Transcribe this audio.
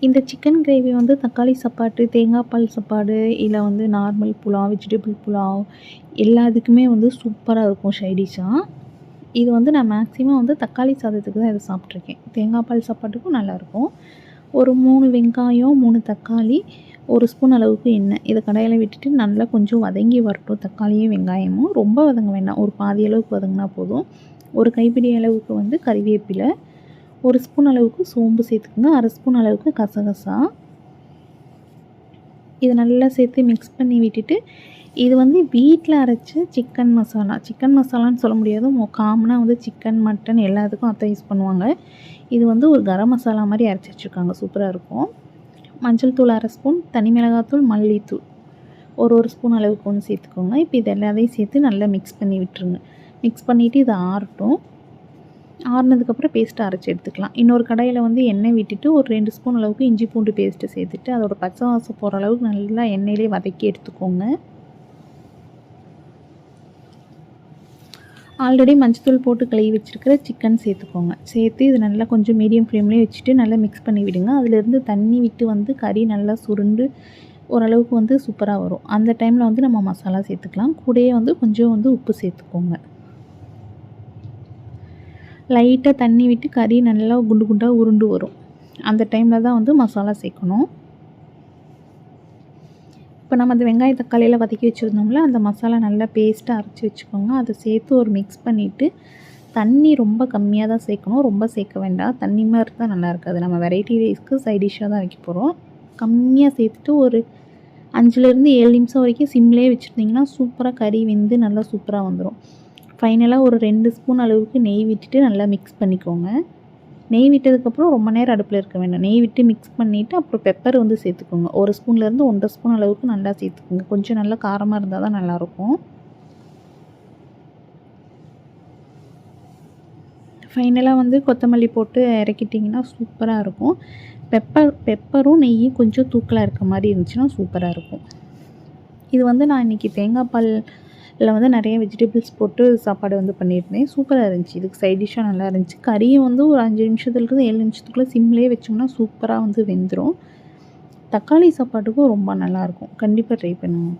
இந்த chicken gravy வந்து தக்காளி சாப்பாடு, தேங்காய் பால் சாப்பாடு, இல்லை வந்து நார்மல் புலாவ், வெஜிடபிள் புலாவ் எல்லாத்துக்குமே வந்து சூப்பராக இருக்கும் சைடிஷ்ஷா. இது வந்து நான் மேக்ஸிமம் வந்து தக்காளி சாதத்துக்கு தான் இதை சாப்பிட்ருக்கேன். தேங்காய் பால் சாப்பாட்டுக்கும் நல்லாயிருக்கும். ஒரு 3 வெங்காயம், 3 தக்காளி, 1 ஸ்பூன் அளவுக்கு எண்ணெய் இதை கடாயில் விட்டுட்டு நல்லா கொஞ்சம் வதங்கி வரட்டும். தக்காளியும் வெங்காயமும் ரொம்ப வதங்க வேண்டாம், ஒரு பாதி அளவுக்கு வதங்கினா போதும். ஒரு கைப்பிடி அளவுக்கு வந்து கறிவேப்பிலை, 1 ஸ்பூன் அளவுக்கு சோம்பு சேர்த்துக்குங்க, 1/2 ஸ்பூன் அளவுக்கு கசகசா. இதை நல்லா சேர்த்து மிக்ஸ் பண்ணி விட்டுட்டு, இது வந்து வீட்டில் அரைச்ச சிக்கன் மசாலா. சிக்கன் மசாலான்னு சொல்ல முடியாது, காமனாக வந்து சிக்கன், மட்டன் எல்லாத்துக்கும் அத்தை யூஸ் பண்ணுவாங்க. இது வந்து ஒரு கரம் மசாலா மாதிரி அரைச்சி வச்சுருக்காங்க, சூப்பராக இருக்கும். மஞ்சள் தூள் 1/2 ஸ்பூன், தனி மிளகாத்தூள், மல்லித்தூள் ஒரு ஸ்பூன் அளவுக்கு வந்து சேர்த்துக்கோங்க. இப்போ இது எல்லாத்தையும் சேர்த்து நல்லா மிக்ஸ் பண்ணி விட்டுருங்க. மிக்ஸ் பண்ணிவிட்டு இதை ஆறட்டும். ஆறுனதுக்கப்புறம் பேஸ்ட்டை அரைச்சி எடுத்துக்கலாம். இன்னொரு கடாயில் வந்து எண்ணெய் விட்டுட்டு ஒரு 2 ஸ்பூன் அளவுக்கு இஞ்சி பூண்டு பேஸ்ட்டு சேர்த்துட்டு அதோட பச்சை வாசம் போகிற அளவுக்கு நல்லா எண்ணெயிலே வதக்கி எடுத்துக்கோங்க. ஆல்ரெடி மஞ்சத்தூள் போட்டு கழுவி வச்சுருக்கிற சிக்கன் சேர்த்துக்கோங்க. சேர்த்து இது நல்லா கொஞ்சம் மீடியம் ஃப்ளேம்லேயே வச்சுட்டு நல்லா மிக்ஸ் பண்ணி விடுங்க. அதிலேருந்து தண்ணி விட்டு வந்து கறி நல்லா சுருண்டு ஓரளவுக்கு வந்து சூப்பராக வரும். அந்த டைமில் வந்து நம்ம மசாலா சேர்த்துக்கலாம். கூடயே வந்து கொஞ்சம் வந்து உப்பு சேர்த்துக்கோங்க. லைட்டாக தண்ணி விட்டு கறி நல்லா குண்டு குண்டாக உருண்டு வரும். அந்த டைமில் தான் வந்து மசாலா சேர்க்கணும். இப்போ நம்ம அந்த வெங்காய தக்காளியெல்லாம் வதக்கி வச்சுருந்தோம்ல, அந்த மசாலா நல்லா பேஸ்ட்டாக அரைச்சி வச்சுக்கோங்க. அதை சேர்த்து ஒரு மிக்ஸ் பண்ணிவிட்டு, தண்ணி ரொம்ப கம்மியாக தான் சேர்க்கணும், ரொம்ப சேர்க்க வேண்டாம். தண்ணி மாதிரி இருந்தால் நல்லா இருக்காது. நம்ம வெரைட்டி ரைஸ்க்கு சைட் டிஷ்ஷாக தான் வைக்க போகிறோம். கம்மியாக சேர்த்துட்டு ஒரு 5லேருந்து 7 நிமிஷம் வரைக்கும் சிம்லேயே வச்சுருந்தீங்கன்னா சூப்பராக கறி வெந்து நல்லா சூப்பராக வந்துடும். ஃபைனலாக ஒரு 2 ஸ்பூன் அளவுக்கு நெய் விட்டுட்டு நல்லா மிக்ஸ் பண்ணிக்கோங்க. நெய் விட்டதுக்கப்புறம் ரொம்ப நேரம் அடுப்பில் இருக்க வேண்டாம். நெய் விட்டு மிக்ஸ் பண்ணிவிட்டு அப்புறம் பெப்பர் வந்து சேர்த்துக்கோங்க. 1 ஸ்பூன்லேருந்து 1.5 ஸ்பூன் அளவுக்கு நல்லா சேர்த்துக்கோங்க. கொஞ்சம் நல்லா காரமாக இருந்தால் தான் நல்லாயிருக்கும். ஃபைனலாக வந்து கொத்தமல்லி போட்டு இறக்கிட்டிங்கன்னா சூப்பராக இருக்கும். பெப்பரும் நெய்யும் கொஞ்சம் தூக்கலாக இருக்க மாதிரி இருந்துச்சுன்னா சூப்பராக இருக்கும். இது வந்து நான் இன்றைக்கி தேங்காய் பாலில் வந்து நிறைய வெஜிடபிள்ஸ் போட்டு சாப்பாடு வந்து பண்ணியிருந்தேன். சூப்பராக இருந்துச்சு. இதுக்கு சைட் டிஷ்ஷாக நல்லா இருந்துச்சு. கறியும் வந்து ஒரு 5 நிமிஷத்துலேருந்து 7 நிமிஷத்துக்குள்ளே சிம்லேயே வச்சோம்னா சூப்பராக வந்து வெந்துடும். தக்காளி சாப்பாட்டுக்கும் ரொம்ப நல்லாயிருக்கும். கண்டிப்பாக ட்ரை பண்ணுங்கள்.